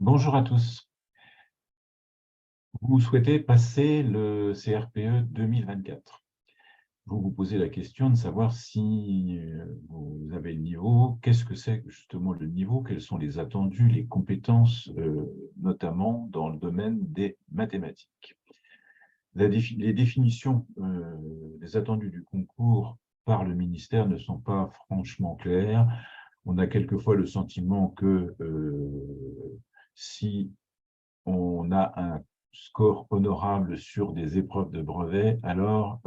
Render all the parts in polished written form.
Bonjour à tous. Vous souhaitez passer le CRPE 2024. Vous vous posez la question de savoir si vous avez le niveau, qu'est-ce que c'est justement le niveau, quels sont les attendus, les compétences, notamment dans le domaine des mathématiques. Les définitions des attendus du concours par le ministère ne sont pas franchement claires. On a quelquefois le sentiment que si on a un score honorable sur des épreuves de brevet, alors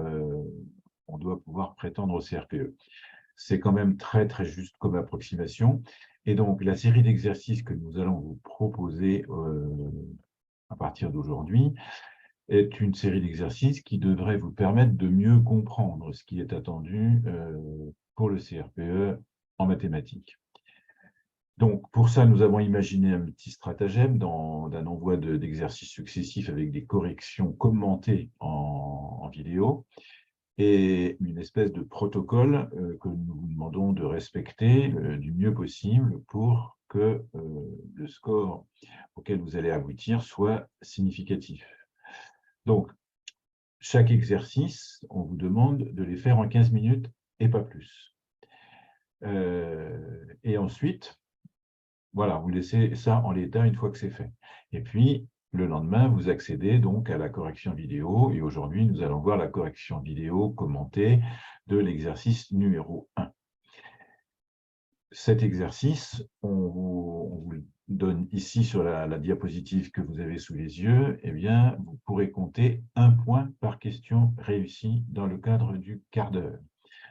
on doit pouvoir prétendre au CRPE. C'est quand même très, très juste comme approximation. Et donc, la série d'exercices que nous allons vous proposer à partir d'aujourd'hui est une série d'exercices qui devrait vous permettre de mieux comprendre ce qui est attendu pour le CRPE en mathématiques. Donc, pour ça, nous avons imaginé un petit stratagème d'un envoi d'exercices successifs avec des corrections commentées en vidéo et une espèce de protocole que nous vous demandons de respecter du mieux possible pour que le score auquel vous allez aboutir soit significatif. Donc, chaque exercice, on vous demande de les faire en 15 minutes et pas plus. Et ensuite, voilà, vous laissez ça en l'état une fois que c'est fait. Et puis, le lendemain, vous accédez donc à la correction vidéo. Et aujourd'hui, nous allons voir la correction vidéo commentée de l'exercice numéro 1. Cet exercice, on vous le donne ici sur la diapositive que vous avez sous les yeux. Eh bien, vous pourrez compter 1 point par question réussie dans le cadre du quart d'heure.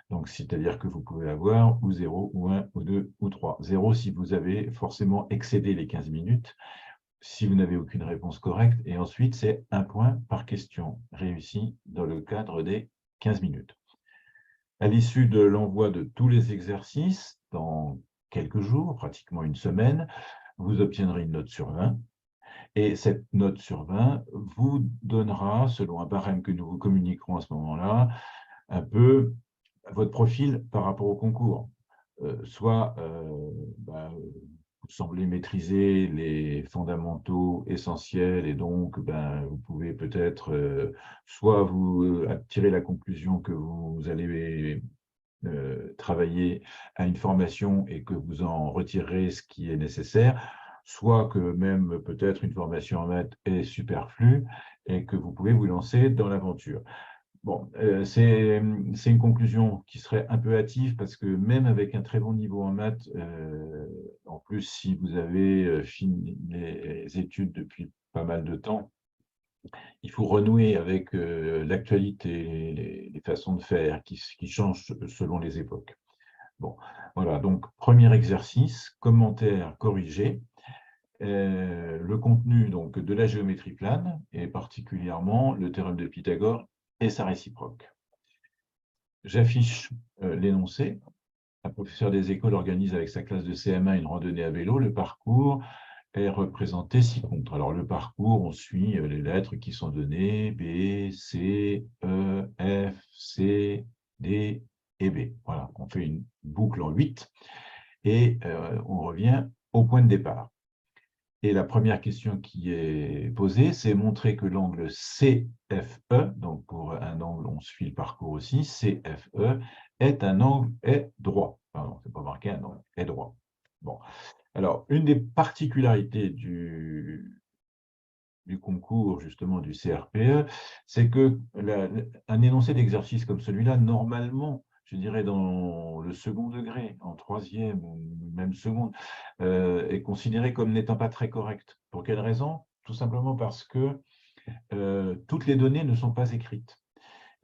Donc, c'est-à-dire que vous pouvez avoir ou 0, ou 1, ou 2, ou 3. 0 si vous avez forcément excédé les 15 minutes, si vous n'avez aucune réponse correcte. Et ensuite, c'est 1 point par question réussie dans le cadre des 15 minutes. À l'issue de l'envoi de tous les exercices, dans quelques jours, pratiquement une semaine, vous obtiendrez une note sur 20. Et cette note sur 20 vous donnera, selon un barème que nous vous communiquerons à ce moment-là, un peu votre profil par rapport au concours. Soit vous semblez maîtriser les fondamentaux essentiels et donc vous pouvez peut-être soit vous tirer la conclusion que vous allez travailler à une formation et que vous en retirerez ce qui est nécessaire, soit que même peut-être une formation en maths est superflue et que vous pouvez vous lancer dans l'aventure. Bon, c'est une conclusion qui serait un peu hâtive parce que même avec un très bon niveau en maths, en plus, si vous avez fini les études depuis pas mal de temps, il faut renouer avec l'actualité, les façons de faire qui changent selon les époques. Bon, voilà, donc premier exercice, commentaire corrigé. Le contenu donc, de la géométrie plane, et particulièrement le théorème de Pythagore et sa réciproque. J'affiche l'énoncé. Un professeur des écoles organise avec sa classe de CM1 une randonnée à vélo. Le parcours est représenté ci-contre. Alors, le parcours, on suit les lettres qui sont données, B, C, E, F, C, D et B. Voilà, on fait une boucle en 8 et on revient au point de départ. Et la première question qui est posée, c'est montrer que l'angle CFE, donc pour un angle, on suit le parcours aussi, CFE, est droit. Pardon, c'est pas marqué un angle, est droit. Bon. Alors, une des particularités du concours, justement, du CRPE, c'est que un énoncé d'exercice comme celui-là, normalement, je dirais dans le second degré, en troisième ou même seconde, est considéré comme n'étant pas très correct. Pour quelle raison? Tout simplement parce que toutes les données ne sont pas écrites.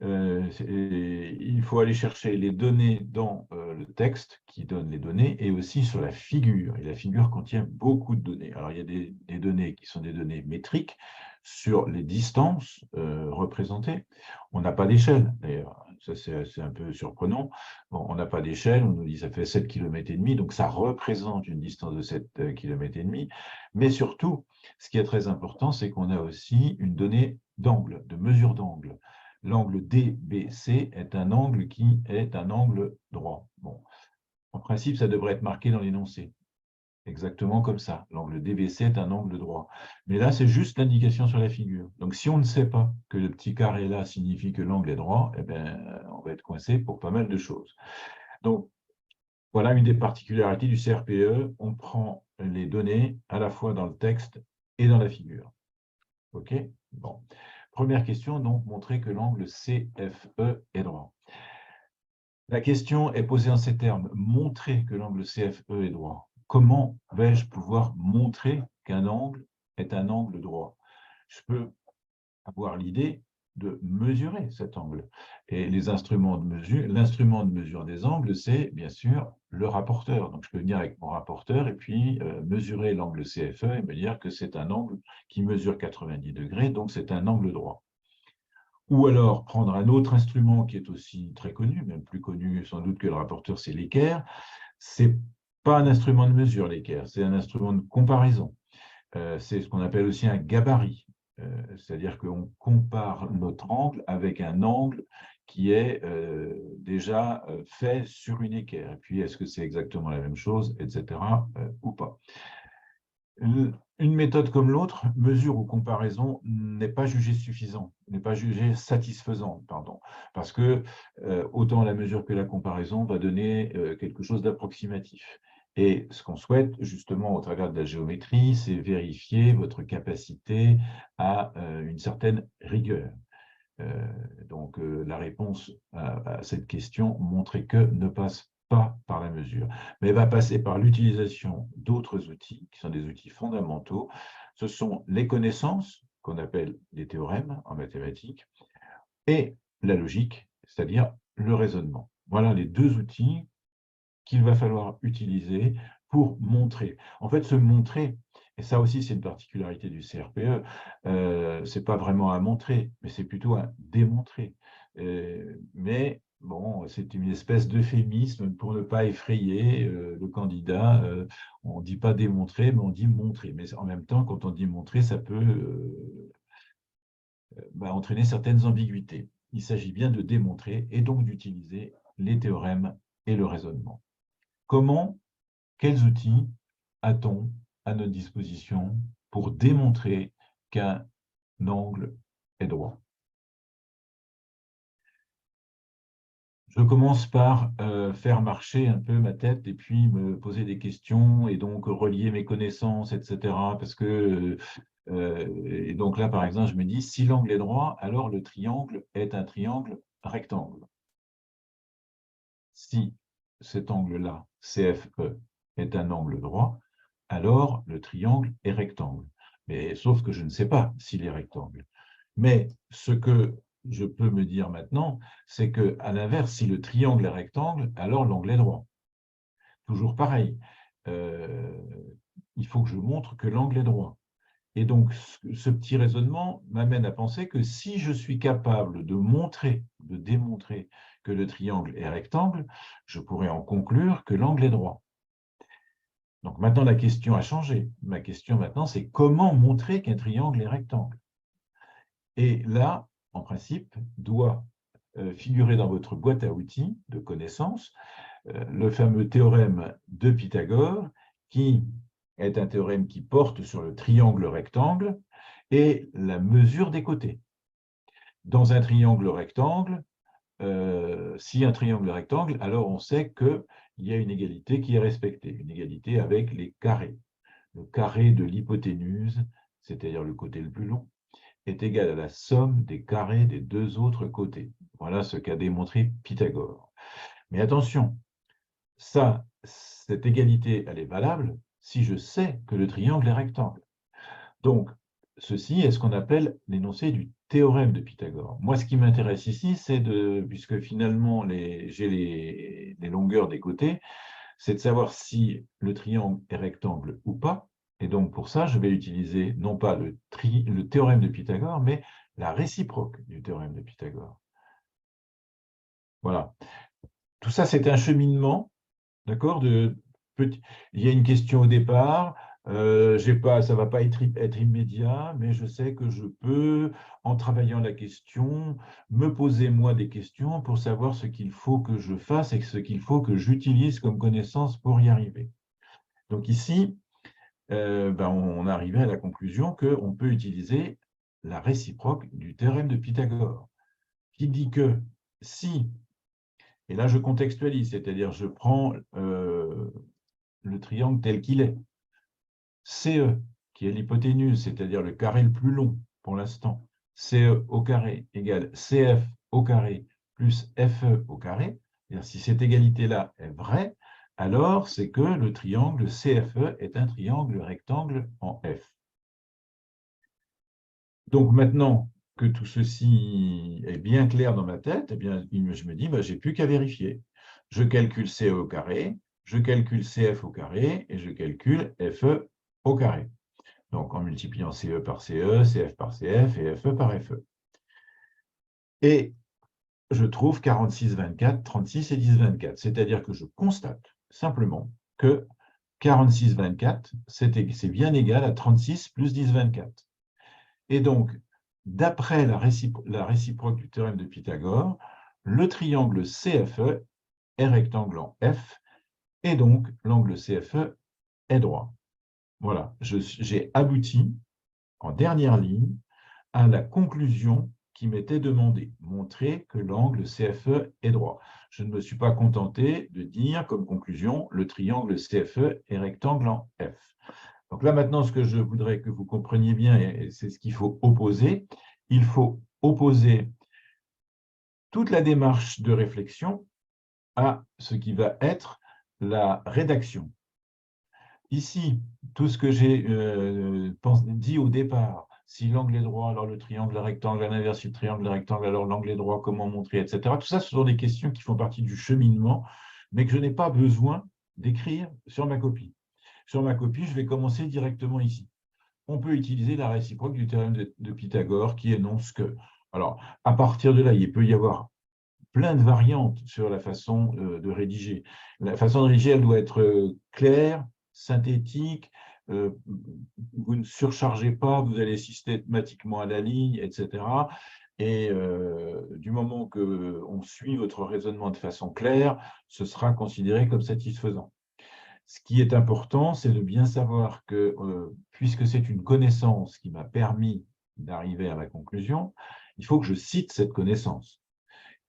Il faut aller chercher les données dans le texte qui donne les données et aussi sur la figure. Et la figure contient beaucoup de données. Alors, il y a des données qui sont des données métriques sur les distances représentées. On n'a pas d'échelle, d'ailleurs. Ça, c'est un peu surprenant. Bon, on n'a pas d'échelle, on nous dit que ça fait 7,5 km, donc ça représente une distance de 7,5 km. Mais surtout, ce qui est très important, c'est qu'on a aussi une donnée d'angle, de mesure d'angle. L'angle DBC est un angle qui est un angle droit. Bon, en principe, ça devrait être marqué dans l'énoncé. exactement comme ça. L'angle DBC est un angle droit. Mais là, c'est juste l'indication sur la figure. Donc, si on ne sait pas que le petit carré là signifie que l'angle est droit, eh bien, on va être coincé pour pas mal de choses. Donc, voilà une des particularités du CRPE. On prend les données à la fois dans le texte et dans la figure. OK? Bon. Première question, donc, montrer que l'angle CFE est droit. La question est posée en ces termes. Montrer que l'angle CFE est droit. Comment vais-je pouvoir montrer qu'un angle est un angle droit? Je peux avoir l'idée de mesurer cet angle. Et les instruments de mesure, l'instrument de mesure des angles, c'est bien sûr le rapporteur. Donc, je peux venir avec mon rapporteur et puis mesurer l'angle CFE et me dire que c'est un angle qui mesure 90 degrés, donc c'est un angle droit. Ou alors prendre un autre instrument qui est aussi très connu, même plus connu sans doute que le rapporteur, c'est l'équerre. Ce n'est pas un instrument de mesure, l'équerre, c'est un instrument de comparaison. C'est ce qu'on appelle aussi un gabarit. C'est-à-dire qu'on compare notre angle avec un angle qui est déjà fait sur une équerre. Et puis, est-ce que c'est exactement la même chose, etc., ou pas. Une méthode comme l'autre, mesure ou comparaison, n'est pas jugée suffisante, n'est pas jugée satisfaisante, pardon, parce que autant la mesure que la comparaison va donner quelque chose d'approximatif. Et ce qu'on souhaite, justement, au travers de la géométrie, c'est vérifier votre capacité à une certaine rigueur. Donc, la réponse à cette question, montrer que ne passe pas par la mesure, mais va passer par l'utilisation d'autres outils, qui sont des outils fondamentaux. Ce sont les connaissances, qu'on appelle les théorèmes en mathématiques, et la logique, c'est-à-dire le raisonnement. Voilà les deux outils qu'il va falloir utiliser pour montrer. En fait, se montrer, et ça aussi c'est une particularité du CRPE, ce n'est pas vraiment à montrer, mais c'est plutôt à démontrer. Mais bon, c'est une espèce d'euphémisme pour ne pas effrayer le candidat. On ne dit pas démontrer, mais on dit montrer. Mais en même temps, quand on dit montrer, ça peut entraîner certaines ambiguïtés. Il s'agit bien de démontrer et donc d'utiliser les théorèmes et le raisonnement. Comment, quels outils a-t-on à notre disposition pour démontrer qu'un angle est droit? Je commence par faire marcher un peu ma tête et puis me poser des questions et donc relier mes connaissances, etc. Parce que, et donc là, par exemple, je me dis, si l'angle est droit, alors le triangle est un triangle rectangle. Si cet angle-là, CFE, est un angle droit, alors le triangle est rectangle. Mais sauf que je ne sais pas s'il est rectangle. Mais ce que je peux me dire maintenant, c'est qu'à l'inverse, si le triangle est rectangle, alors l'angle est droit. Toujours pareil. Il faut que je montre que l'angle est droit. Et donc, ce petit raisonnement m'amène à penser que si je suis capable de montrer, de démontrer que le triangle est rectangle, je pourrais en conclure que l'angle est droit. Donc maintenant, la question a changé. Ma question maintenant, c'est comment montrer qu'un triangle est rectangle? Et là, en principe, doit figurer dans votre boîte à outils de connaissances le fameux théorème de Pythagore, qui est un théorème qui porte sur le triangle rectangle et la mesure des côtés. Dans un triangle rectangle, si un triangle est rectangle, alors on sait qu'il y a une égalité qui est respectée, une égalité avec les carrés. Le carré de l'hypoténuse, c'est-à-dire le côté le plus long, est égal à la somme des carrés des deux autres côtés. Voilà ce qu'a démontré Pythagore. Mais attention, cette égalité, elle est valable si je sais que le triangle est rectangle. Donc, ceci est ce qu'on appelle l'énoncé du théorème de Pythagore. Moi, ce qui m'intéresse ici, c'est puisque finalement j'ai les longueurs des côtés, c'est de savoir si le triangle est rectangle ou pas. Et donc, pour ça, je vais utiliser non pas le théorème de Pythagore, mais la réciproque du théorème de Pythagore. Voilà. Tout ça, c'est un cheminement, d'accord, il y a une question au départ, ça ne va pas être immédiat, mais je sais que je peux, en travaillant la question, me poser moi des questions pour savoir ce qu'il faut que je fasse et ce qu'il faut que j'utilise comme connaissance pour y arriver. Donc ici, on arrivait à la conclusion qu'on peut utiliser la réciproque du théorème de Pythagore, qui dit que si, et là je contextualise, c'est-à-dire je prends le triangle tel qu'il est, CE, qui est l'hypoténuse, c'est-à-dire le carré le plus long pour l'instant, CE au carré égale CF au carré plus FE au carré, c'est-à-dire si cette égalité-là est vraie, alors c'est que le triangle CFE est un triangle rectangle en F. Donc maintenant que tout ceci est bien clair dans ma tête, eh bien, je me dis, je n'ai plus qu'à vérifier. Je calcule CE au carré, je calcule CF au carré et je calcule FE au carré. Donc en multipliant CE par CE, CF par CF et FE par FE. Et je trouve 46, 24, 36 et 10, 24. C'est-à-dire que je constate simplement que 46, 24, c'est bien égal à 36 plus 10, 24. Et donc, d'après la réciproque du théorème de Pythagore, le triangle CFE est rectangle en F, et donc l'angle CFE est droit. Voilà, j'ai abouti en dernière ligne à la conclusion qui m'était demandée, montrer que l'angle CFE est droit. Je ne me suis pas contenté de dire comme conclusion, le triangle CFE est rectangle en F. Donc là, maintenant, ce que je voudrais que vous compreniez bien, et c'est ce qu'il faut opposer, il faut opposer toute la démarche de réflexion à ce qui va être la rédaction. Ici, tout ce que j'ai dit au départ, si l'angle est droit, alors le triangle, le rectangle, à l'inverse du triangle, le rectangle, alors l'angle est droit, comment montrer, etc. Tout ça, ce sont des questions qui font partie du cheminement, mais que je n'ai pas besoin d'écrire sur ma copie. Sur ma copie, je vais commencer directement ici. On peut utiliser la réciproque du théorème de Pythagore qui énonce que, alors, à partir de là, il peut y avoir plein de variantes sur la façon de rédiger. La façon de rédiger, elle doit être claire, synthétique, vous ne surchargez pas, vous allez systématiquement à la ligne, etc. Et du moment qu'on suit votre raisonnement de façon claire, ce sera considéré comme satisfaisant. Ce qui est important, c'est de bien savoir que, puisque c'est une connaissance qui m'a permis d'arriver à ma conclusion, il faut que je cite cette connaissance.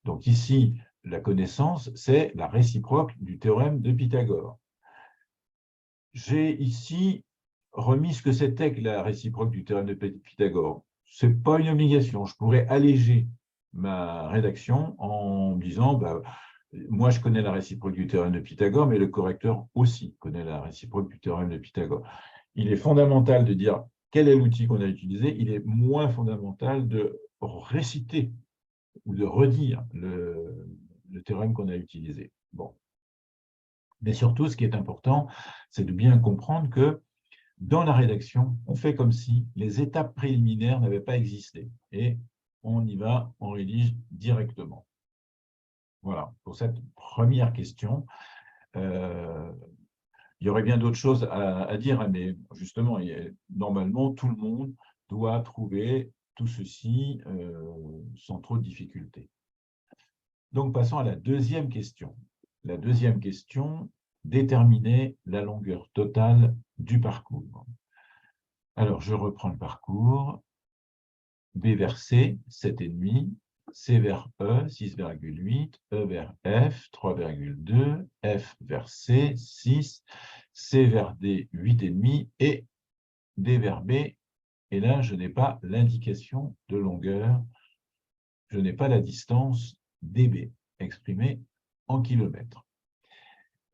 Donc ici, la connaissance, c'est la réciproque du théorème de Pythagore. J'ai ici remis ce que c'était que la réciproque du théorème de Pythagore. Ce n'est pas une obligation. Je pourrais alléger ma rédaction en disant, moi je connais la réciproque du théorème de Pythagore, mais le correcteur aussi connaît la réciproque du théorème de Pythagore. Il est fondamental de dire quel est l'outil qu'on a utilisé. Il est moins fondamental de réciter ou de redire le théorème qu'on a utilisé. Bon. Mais surtout, ce qui est important, c'est de bien comprendre que dans la rédaction, on fait comme si les étapes préliminaires n'avaient pas existé. Et on y va, on rédige directement. Voilà, pour cette première question. Il y aurait bien d'autres choses à dire, mais justement, normalement, tout le monde doit trouver tout ceci sans trop de difficultés. Donc, passons à la deuxième question. La deuxième question, déterminer la longueur totale du parcours. Alors, je reprends le parcours. B vers C, 7,5. C vers E, 6,8. E vers F, 3,2. F vers C, 6. C vers D, 8,5. Et D vers B. Et là, je n'ai pas l'indication de longueur. Je n'ai pas la distance dB exprimée en kilomètres.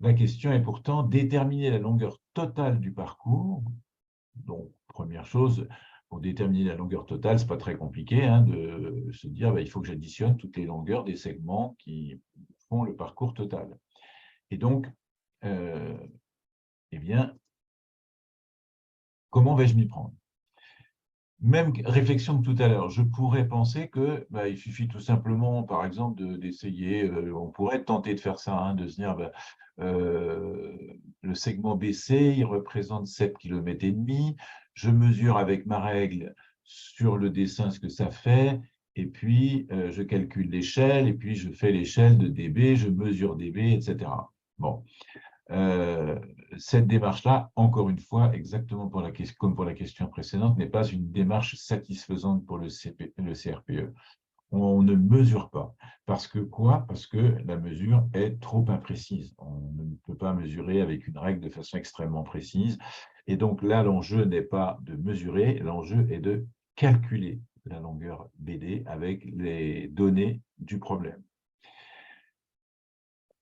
La question est pourtant déterminer la longueur totale du parcours. Donc, première chose, pour déterminer la longueur totale, ce n'est pas très compliqué de se dire il faut que j'additionne toutes les longueurs des segments qui font le parcours total. Et donc, eh bien, comment vais-je m'y prendre? Même réflexion que tout à l'heure, je pourrais penser que il suffit tout simplement, par exemple, d'essayer, on pourrait tenter de faire ça, de se dire le segment BC, il représente 7,5 km, je mesure avec ma règle sur le dessin ce que ça fait, et puis je calcule l'échelle, et puis je fais l'échelle de dB, je mesure dB, etc. Bon. cette démarche-là, encore une fois, exactement comme pour la question précédente, n'est pas une démarche satisfaisante pour le CRPE. On ne mesure pas. Parce que quoi? Parce que la mesure est trop imprécise. On ne peut pas mesurer avec une règle de façon extrêmement précise. Et donc là, l'enjeu n'est pas de mesurer, l'enjeu est de calculer la longueur BD avec les données du problème.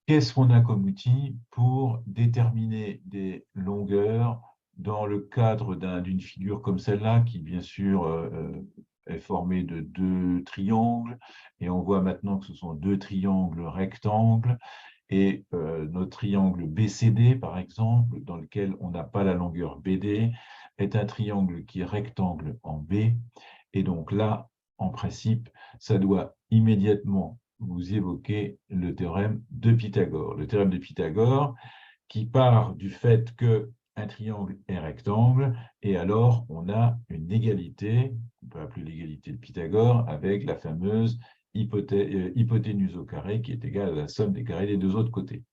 Qu'est-ce qu'on a comme outil pour déterminer des longueurs dans le cadre d'une figure comme celle-là, qui bien sûr est formée de deux triangles, et on voit maintenant que ce sont deux triangles rectangles, et notre triangle BCD, par exemple, dans lequel on n'a pas la longueur BD, est un triangle qui est rectangle en B, et donc là, en principe, ça doit immédiatement vous évoquer le théorème de Pythagore. Le théorème de Pythagore qui part du fait qu'un triangle est rectangle, et alors on a une égalité, on peut appeler l'égalité de Pythagore, avec la fameuse hypoténuse au carré qui est égale à la somme des carrés des deux autres côtés.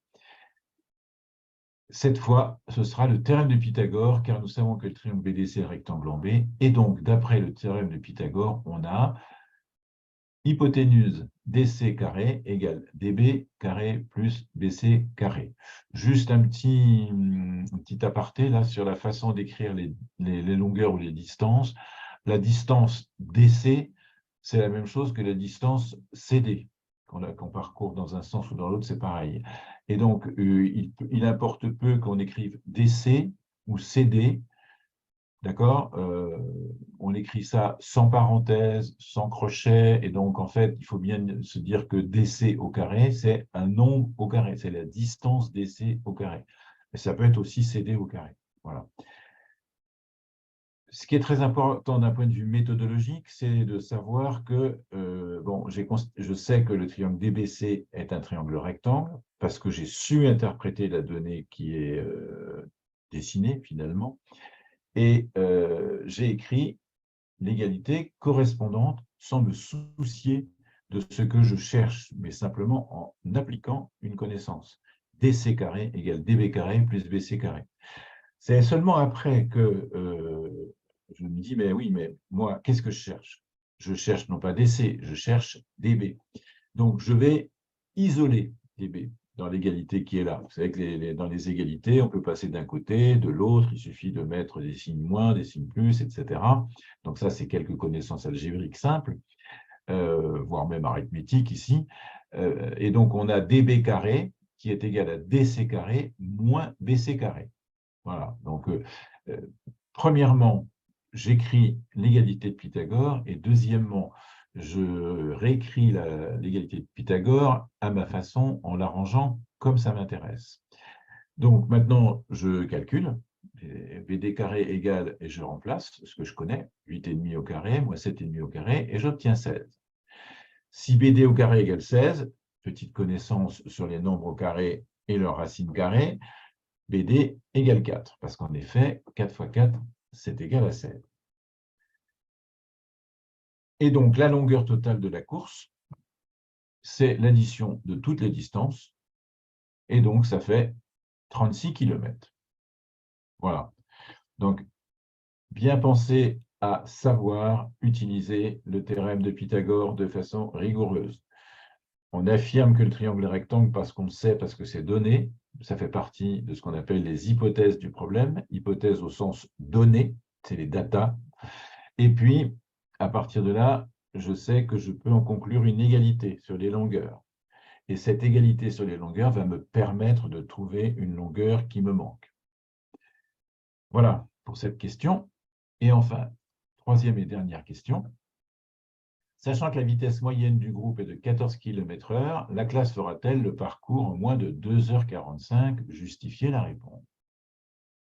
Cette fois, ce sera le théorème de Pythagore, car nous savons que le triangle BDC est rectangle en B, et donc, d'après le théorème de Pythagore, on a hypoténuse DC carré égale DB carré plus BC carré. Juste un petit aparté là sur la façon d'écrire les longueurs ou les distances. La distance DC, c'est la même chose que la distance CD. Qu'on parcourt dans un sens ou dans l'autre, c'est pareil. Et donc, il importe peu qu'on écrive DC ou CD. D'accord? On écrit ça sans parenthèse, sans crochet, et donc en fait, il faut bien se dire que DC au carré, c'est un nombre au carré, c'est la distance DC au carré. Et ça peut être aussi CD au carré. Voilà. Ce qui est très important d'un point de vue méthodologique, c'est de savoir que, bon, je sais que le triangle DBC est un triangle rectangle, parce que j'ai su interpréter la donnée qui est dessinée finalement, et j'ai écrit l'égalité correspondante sans me soucier de ce que je cherche, mais simplement en appliquant une connaissance. DC carré égale DB carré plus BC carré. C'est seulement après que je me dis, mais oui, mais moi, qu'est-ce que je cherche? Je cherche non pas DC, je cherche DB. Donc, je vais isoler DB dans l'égalité qui est là. Vous savez que dans les égalités, on peut passer d'un côté, de l'autre, il suffit de mettre des signes moins, des signes plus, etc. Donc ça, c'est quelques connaissances algébriques simples, voire même arithmétiques ici. Et donc, on a DB carré qui est égal à DC carré moins BC carré. Voilà. Donc, premièrement, j'écris l'égalité de Pythagore, et deuxièmement, je réécris l'égalité de Pythagore à ma façon, en l'arrangeant comme ça m'intéresse. Donc maintenant, je calcule. BD carré égale, et je remplace ce que je connais, 8,5 au carré, moins 7,5 au carré, et j'obtiens 16. Si BD au carré égale 16, petite connaissance sur les nombres au carré et leurs racines carrées, BD égale 4, parce qu'en effet, 4 fois 4, c'est égal à 16. Et donc, la longueur totale de la course, c'est l'addition de toutes les distances, et donc ça fait 36 km. Voilà. Donc, bien penser à savoir utiliser le théorème de Pythagore de façon rigoureuse. On affirme que le triangle est rectangle parce qu'on le sait, parce que c'est donné. Ça fait partie de ce qu'on appelle les hypothèses du problème. Hypothèses au sens donné, c'est les data. Et puis, à partir de là, je sais que je peux en conclure une égalité sur les longueurs. Et cette égalité sur les longueurs va me permettre de trouver une longueur qui me manque. Voilà pour cette question. Et enfin, troisième et dernière question. Sachant que la vitesse moyenne du groupe est de 14 km/h, la classe fera-t-elle le parcours en moins de 2h45? Justifiez la réponse.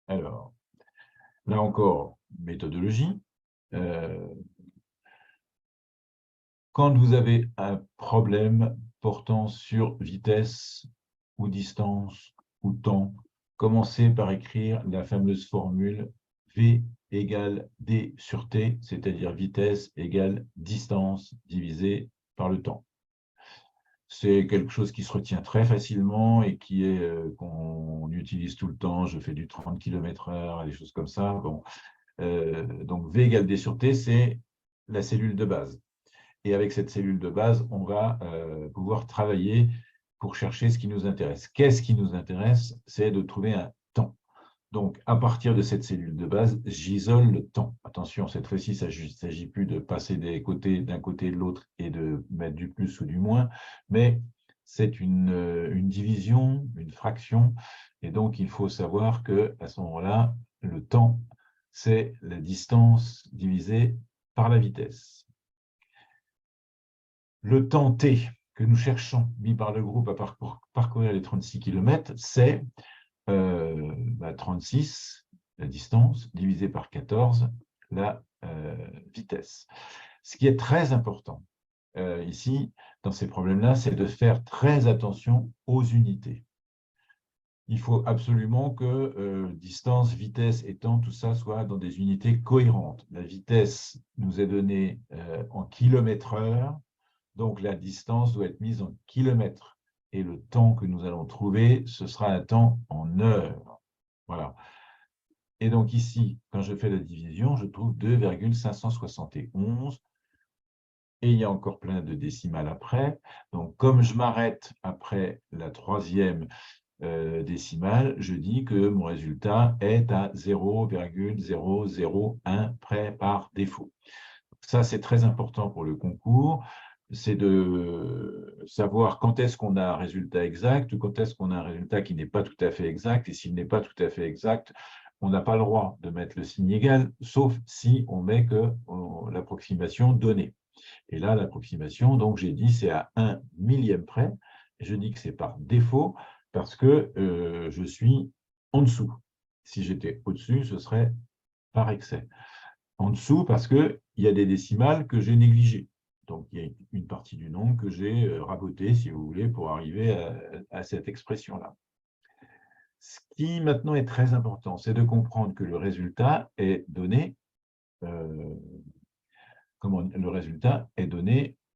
Alors, là encore, méthodologie. Quand vous avez un problème portant sur vitesse ou distance ou temps, commencez par écrire la fameuse formule V égale D sur T, c'est-à-dire vitesse égale distance divisée par le temps. c'est quelque chose qui se retient très facilement et qui est qu'on utilise tout le temps. Je fais du 30 km/h, des choses comme ça. Bon. Donc, V égale D sur T, c'est la cellule de base. Et avec cette cellule de base, on va pouvoir travailler pour chercher ce qui nous intéresse. Qu'est-ce qui nous intéresse? C'est de trouver un temps. Donc, à partir de cette cellule de base, j'isole le temps. Attention, cette fois-ci, il ne s'agit plus de passer d'un côté et de l'autre et de mettre du plus ou du moins, mais c'est une division, une fraction. Et donc, il faut savoir qu'à ce moment-là, le temps, c'est la distance divisée par la vitesse. Le temps t que nous cherchons, mis par le groupe à parcourir les 36 km, c'est 36, la distance, divisé par 14, la vitesse. Ce qui est très important ici, dans ces problèmes-là, c'est de faire très attention aux unités. Il faut absolument que distance, vitesse et temps, tout ça soit dans des unités cohérentes. La vitesse nous est donnée en km/h, donc la distance doit être mise en kilomètres. Et le temps que nous allons trouver, ce sera un temps en heures. Voilà. Et donc ici, quand je fais la division, je trouve 2,571. Et il y a encore plein de décimales après. Donc, comme je m'arrête après la troisième décimale, je dis que mon résultat est à 0,001 près par défaut. Ça, c'est très important pour le concours. C'est de savoir quand est-ce qu'on a un résultat exact ou quand est-ce qu'on a un résultat qui n'est pas tout à fait exact. Et s'il n'est pas tout à fait exact, on n'a pas le droit de mettre le signe égal, sauf si on met que l'approximation donnée. Et là, l'approximation, donc j'ai dit, c'est à 1 millième près. Je dis que c'est par défaut parce que je suis en dessous. Si j'étais au-dessus, ce serait par excès. En dessous parce qu'il y a des décimales que j'ai négligées. Donc, il y a une partie du nombre que j'ai raboté, si vous voulez, pour arriver à cette expression-là. Ce qui maintenant est très important, c'est de comprendre que le résultat est donné,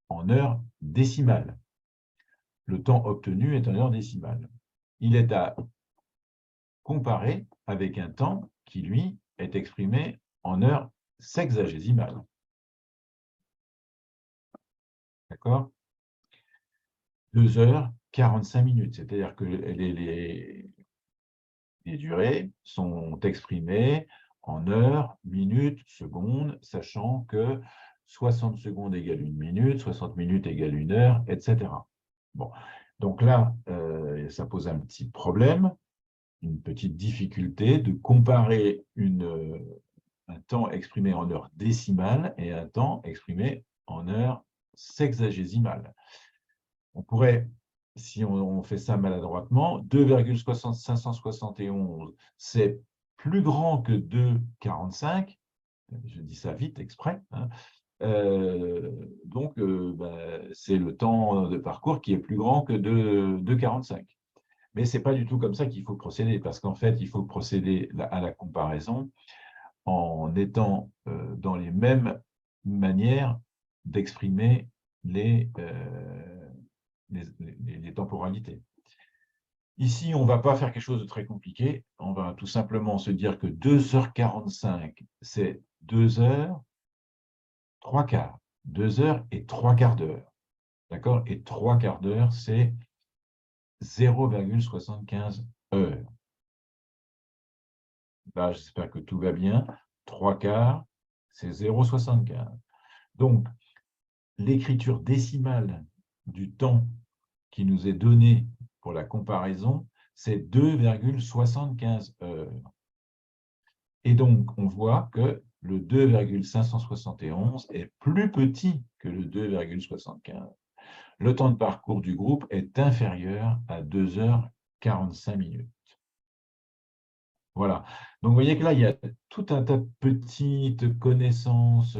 en heures décimales. Le temps obtenu est en heures décimales. Il est à comparer avec un temps qui, lui, est exprimé en heures sexagésimales. D'accord? 2 heures 45 minutes, c'est-à-dire que les durées sont exprimées en heures, minutes, secondes, sachant que 60 secondes égale 1 minute, 60 minutes égale 1 heure, etc. Bon. Donc là, ça pose un petit problème, une petite difficulté de comparer un temps exprimé en heures décimales et un temps exprimé en heures sexagésimales. On pourrait, si on fait ça maladroitement, 2,571, c'est plus grand que 2,45, je dis ça vite exprès, hein. Donc c'est le temps de parcours qui est plus grand que 2,45. Mais ce n'est pas du tout comme ça qu'il faut procéder, parce qu'en fait, il faut procéder à la comparaison en étant dans les mêmes manières d'exprimer les temporalités. Ici, on ne va pas faire quelque chose de très compliqué. On va tout simplement se dire que 2h45, c'est 2 heures, 3 quarts. 2 heures et 3 quarts d'heure. D'accord? Et 3 quarts d'heure, c'est 0,75 heures. Là, j'espère que tout va bien. 3 quarts, c'est 0,75. Donc, l'écriture décimale du temps qui nous est donné pour la comparaison, c'est 2,75 heures. Et donc, on voit que le 2,571 est plus petit que le 2,75. Le temps de parcours du groupe est inférieur à 2h45 minutes. Voilà. Donc, vous voyez que là, il y a tout un tas de petites connaissances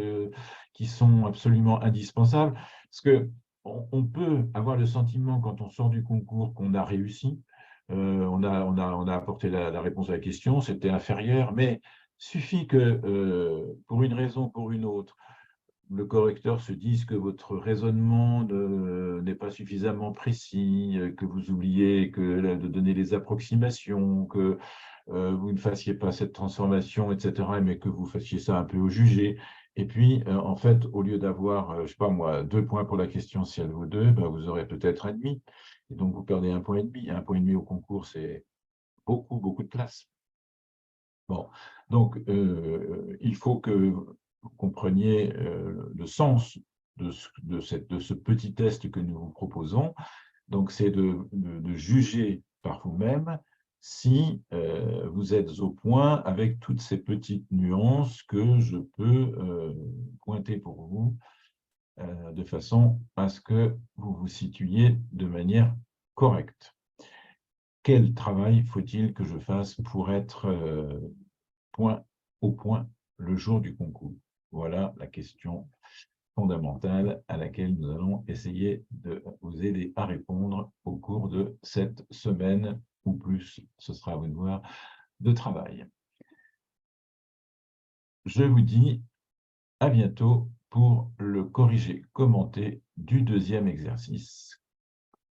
qui sont absolument indispensables, parce qu'on peut avoir le sentiment, quand on sort du concours, qu'on a réussi. On a apporté la réponse à la question, c'était inférieur, mais suffit que, pour une raison ou pour une autre, le correcteur se dise que votre raisonnement n'est pas suffisamment précis, que vous oubliez de donner les approximations, que vous ne fassiez pas cette transformation, etc., mais que vous fassiez ça un peu au jugé. Et puis, en fait, au lieu d'avoir, je ne sais pas moi, 2 points pour la question, si elle vaut 2, ben, vous aurez peut-être 1,5. Et donc, vous perdez 1,5 points. 1,5 points au concours, c'est beaucoup, beaucoup de place. Bon, donc, il faut que vous compreniez le sens de ce petit test que nous vous proposons. Donc, c'est de juger par vous-même si vous êtes au point avec toutes ces petites nuances que je peux pointer pour vous de façon à ce que vous vous situiez de manière correcte. Quel travail faut-il que je fasse pour être point au point le jour du concours? Voilà la question fondamentale à laquelle nous allons essayer de vous aider à répondre au cours de cette semaine ou plus, ce sera à vous de voir, de travail. Je vous dis à bientôt pour le corrigé commenté du deuxième exercice.